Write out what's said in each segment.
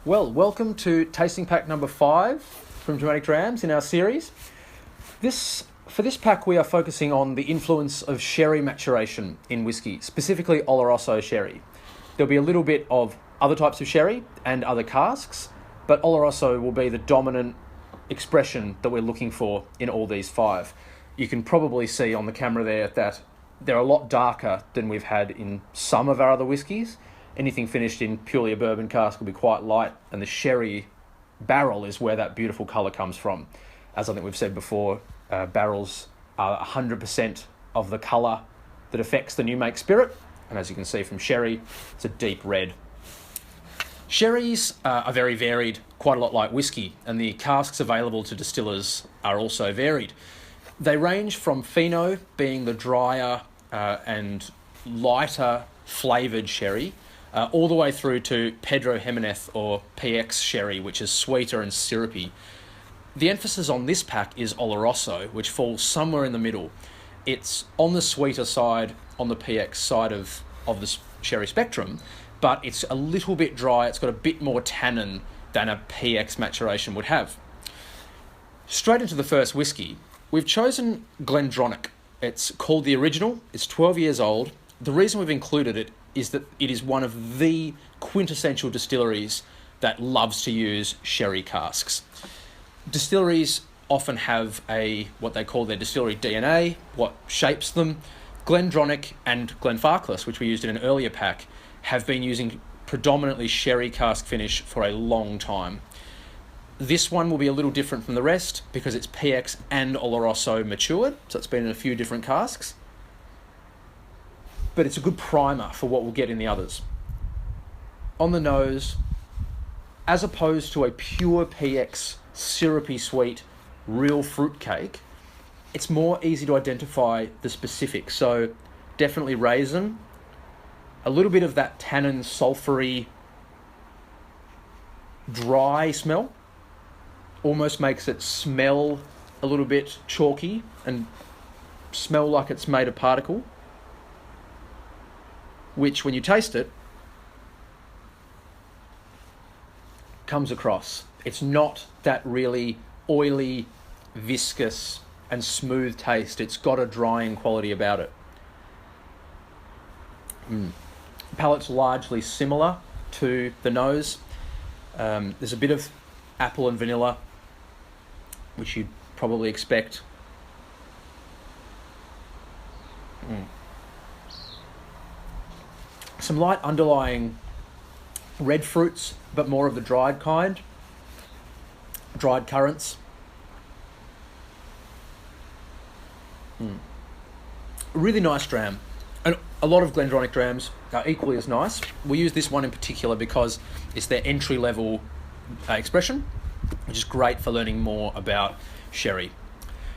Well, welcome to tasting pack number 5 from Dramatic Drams in our series. For this pack, we are focusing on the influence of sherry maturation in whiskey, specifically Olor-O-So sherry. There'll be a little bit of other types of sherry and other casks, but Olor-O-So will be the dominant expression that we're looking for in all these 5. You can probably see on the camera there that they're a lot darker than we've had in some of our other whiskies. Anything finished in purely a bourbon cask will be quite light, and the sherry barrel is where that beautiful colour comes from. As I think we've said before, barrels are 100% of the colour that affects the new make spirit, and as you can see from sherry, it's a deep red. Sherries are very varied, quite a lot like whiskey, and the casks available to distillers are also varied. They range from Fino, being the drier and lighter flavoured sherry, all the way through to Pedro Jimenez or PX sherry, which is sweeter and syrupy. The emphasis on this pack is Oloroso, which falls somewhere in the middle. It's on the sweeter side, on the PX side of the sherry spectrum, but it's a little bit dry. It's got a bit more tannin than a PX maturation would have. Straight into the first whiskey, we've chosen Glendronach. It's called the Original. It's 12 years old. The reason we've included it is that it is one of the quintessential distilleries that loves to use sherry casks. Distilleries often have what they call their distillery DNA, what shapes them. Glendronach and Glenfarclas, which we used in an earlier pack, have been using predominantly sherry cask finish for a long time. This one will be a little different from the rest because it's PX and Oloroso matured, so it's been in a few different casks. But it's a good primer for what we'll get in the others. On the nose, as opposed to a pure PX syrupy sweet real fruit cake, it's more easy to identify the specifics. So definitely raisin, a little bit of that tannin sulfury dry smell, almost makes it smell a little bit chalky and smell like it's made of particle, which when you taste it, comes across. It's not that really oily, viscous and smooth taste. It's got a drying quality about it. Palate's largely similar to the nose. There's a bit of apple and vanilla, which you'd probably expect. Some light underlying red fruits, but more of the dried kind. Dried currants. Really nice dram. And a lot of Glendronach drams are equally as nice. We use this one in particular because it's their entry-level expression, which is great for learning more about sherry.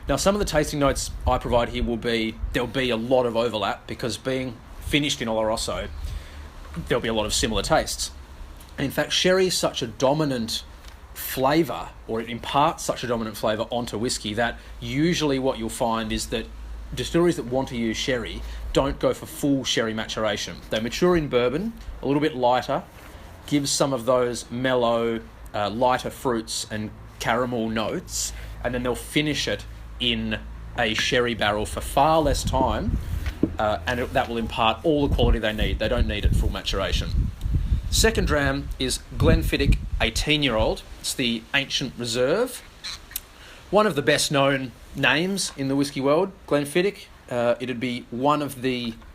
Now, some of the tasting notes I provide here there'll be a lot of overlap because being finished in Olor-O-So, there'll be a lot of similar tastes. And in fact, sherry is such a dominant flavour, or it imparts such a dominant flavour onto whiskey, that usually what you'll find is that distilleries that want to use sherry don't go for full sherry maturation. They mature in bourbon, a little bit lighter, gives some of those mellow, lighter fruits and caramel notes, and then they'll finish it in a sherry barrel for far less time, and that will impart all the quality they need. They don't need it full maturation. Second dram is Glenfiddich 18-year-old. It's the Ancient Reserve. One of the best known names in the whiskey world, Glenfiddich. It'd be one of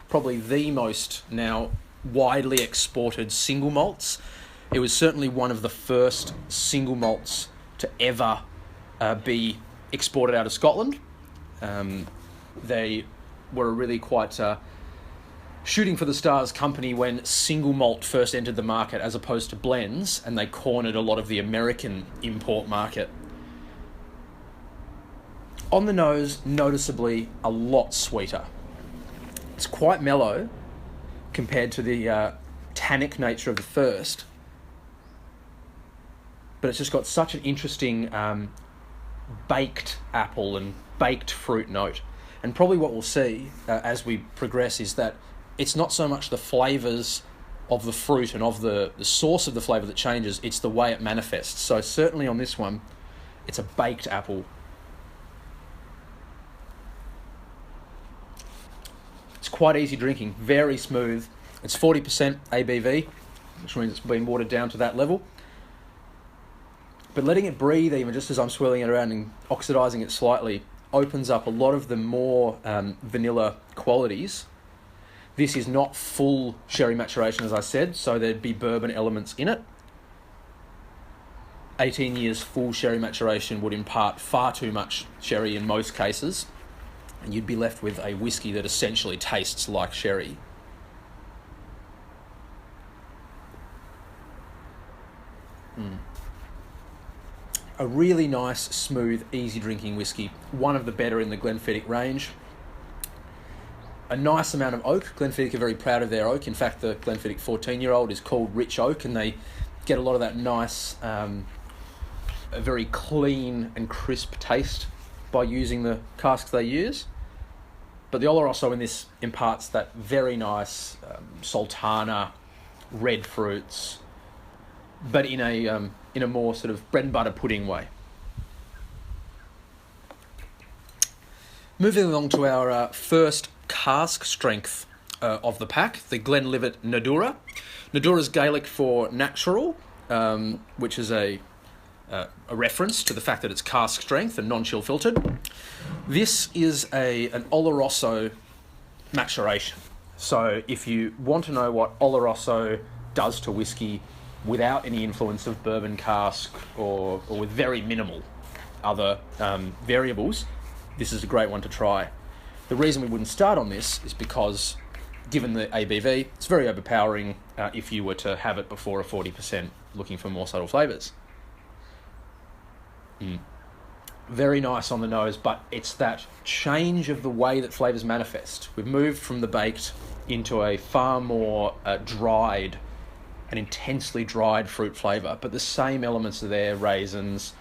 probably the most now widely exported single malts. It was certainly one of the first single malts to ever be exported out of Scotland. They were really quite shooting for the stars company when single malt first entered the market as opposed to blends, and they cornered a lot of the American import market. On the nose, noticeably a lot sweeter. It's quite mellow compared to the tannic nature of the first, but it's just got such an interesting baked apple and baked fruit note. And probably what we'll see as we progress is that it's not so much the flavours of the fruit and of the source of the flavour that changes. It's the way it manifests. So certainly on this one, it's a baked apple. It's quite easy drinking, very smooth. It's 40% ABV, which means it's been watered down to that level. But letting it breathe, even just as I'm swirling it around and oxidising it slightly, opens up a lot of the more vanilla qualities. This is not full sherry maturation, as I said, so there'd be bourbon elements in it. 18 years full sherry maturation would impart far too much sherry in most cases, and you'd be left with a whiskey that essentially tastes like sherry. A really nice, smooth, easy drinking whiskey. One of the better in the Glenfiddich range. A nice amount of oak. Glenfiddich are very proud of their oak. In fact, the Glenfiddich 14-year-old is called Rich Oak, and they get a lot of that nice, a very clean and crisp taste by using the casks they use. But the Olor-O-So in this imparts that very nice sultana, red fruits, but in a more sort of bread and butter pudding way. Moving along to our first cask strength of the pack, the Glenlivet Nadura. Nadura is Gaelic for natural, which is a reference to the fact that it's cask strength and non-chill filtered. This is an Oloroso maturation. So if you want to know what Oloroso does to whiskey without any influence of bourbon cask or with very minimal other variables, this is a great one to try. The reason we wouldn't start on this is because, given the ABV, it's very overpowering if you were to have it before a 40% looking for more subtle flavours. Very nice on the nose, but it's that change of the way that flavours manifest. We've moved from the baked into a far more dried, an intensely dried fruit flavour, but the same elements are there: raisins,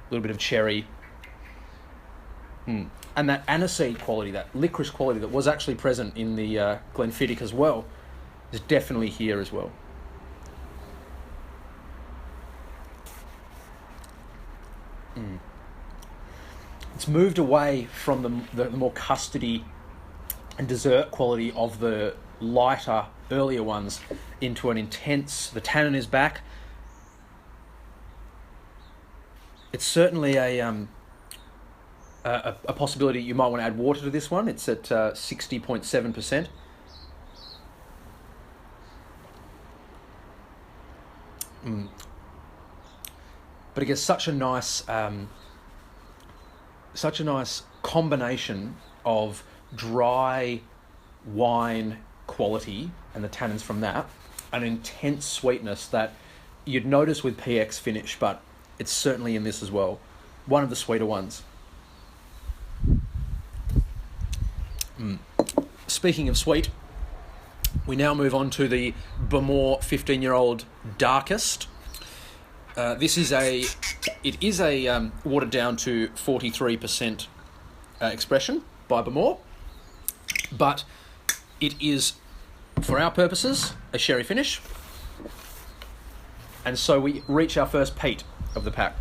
a little bit of cherry, and that aniseed quality, that licorice quality that was actually present in the Glenfiddich as well, is definitely here as well. It's moved away from the more custardy and dessert quality of the lighter, earlier ones into an intense, the tannin is back. It's certainly a possibility you might want to add water to this one. It's at 60.7%. But it gets such a nice combination of dry wine quality and the tannins from that, an intense sweetness that you'd notice with PX finish, but it's certainly in this as well. One of the sweeter ones. Speaking of sweet, we now move on to the Bamor 15-year-old Darkest. It is a watered down to 43% expression by Bamor, but it is, for our purposes, a sherry finish. And so we reach our first peat of the pack.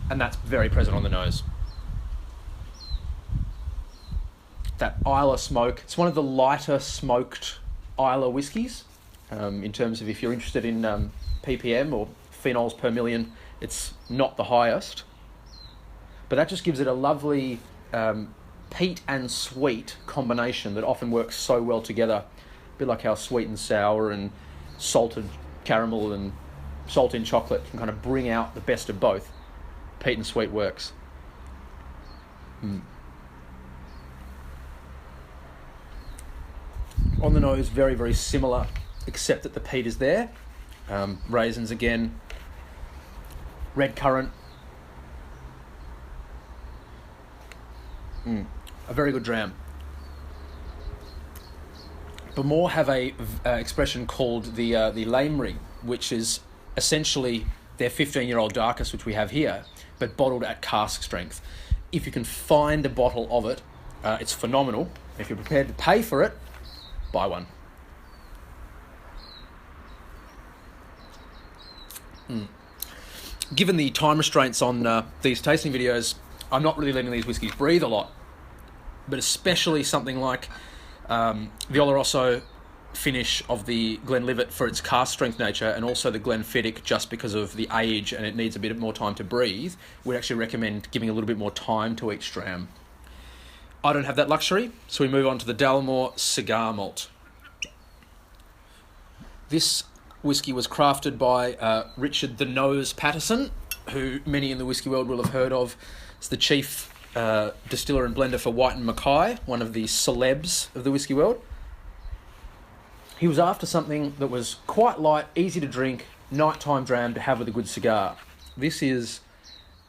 And that's very present on the nose. That Islay smoke, it's one of the lighter smoked Islay whiskies. In terms of, if you're interested in ppm or phenols per million, it's not the highest. But that just gives it a lovely peat and sweet combination that often works so well together. A bit like how sweet and sour and salted caramel and salt in chocolate can kind of bring out the best of both. Peat and sweet works. On the nose, very, very similar, except that the peat is there. Raisins again. Red currant. A very good dram. Bamor have a expression called the Lamering, which is essentially their 15-year-old Darkest, which we have here, but bottled at cask strength. If you can find a bottle of it, it's phenomenal. If you're prepared to pay for it, buy one. Given the time restraints on these tasting videos, I'm not really letting these whiskies breathe a lot, but especially something like the Olor-O-So finish of the Glenlivet for its cask strength nature, and also the Glenfiddich just because of the age and it needs a bit more time to breathe. We'd actually recommend giving a little bit more time to each dram. I don't have that luxury, so we move on to the Dalmore Cigar Malt. This whiskey was crafted by Richard the Nose Patterson, who many in the whiskey world will have heard of. It's the chief distiller and blender for White and Mackay, one of the celebs of the whiskey world. He was after something that was quite light, easy to drink, nighttime dram to have with a good cigar. This is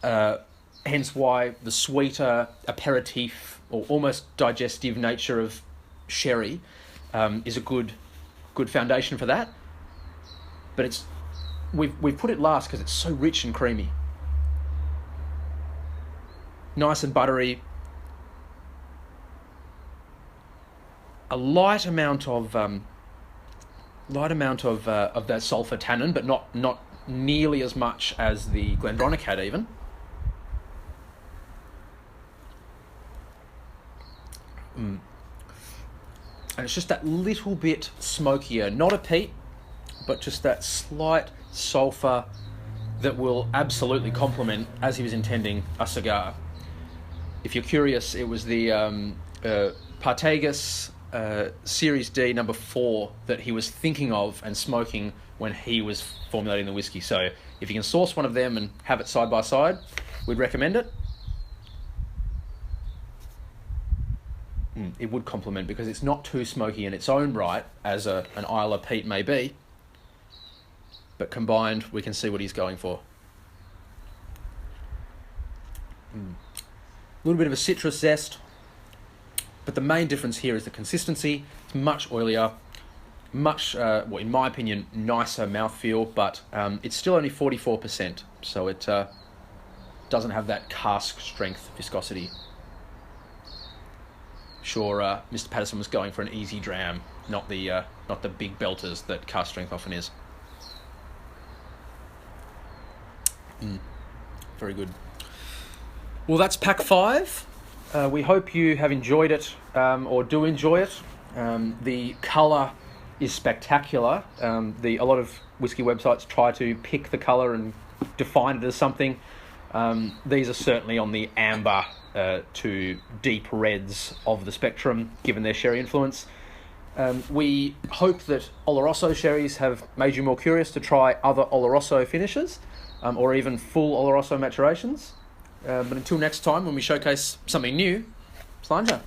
hence why the sweeter aperitif or almost digestive nature of sherry is a good foundation for that. But we've put it last because it's so rich and creamy, nice and buttery. A light amount of that sulphur tannin, but not nearly as much as the Glendronach had even. And it's just that little bit smokier, not a peat, but just that slight sulphur that will absolutely complement, as he was intending, a cigar. If you're curious, it was the Partagas Series D number 4 that he was thinking of and smoking when he was formulating the whiskey. So if you can source one of them and have it side by side, we'd recommend it. It would complement because it's not too smoky in its own right, as an Isla peat may be. But combined, we can see what he's going for. A little bit of a citrus zest, but the main difference here is the consistency. It's much oilier, much, well, in my opinion, nicer mouthfeel, but it's still only 44%, so it doesn't have that cask strength viscosity. Sure, Mr. Patterson was going for an easy dram, not the big belters that cask strength often is. Very good. Well, that's pack 5. We hope you have enjoyed it, or do enjoy it. The colour is spectacular. A lot of whiskey websites try to pick the colour and define it as something. These are certainly on the amber to deep reds of the spectrum, given their sherry influence. We hope that Olor-O-So sherries have made you more curious to try other Olor-O-So finishes, or even full Olor-O-So maturations. But until next time, when we showcase something new, Slanja.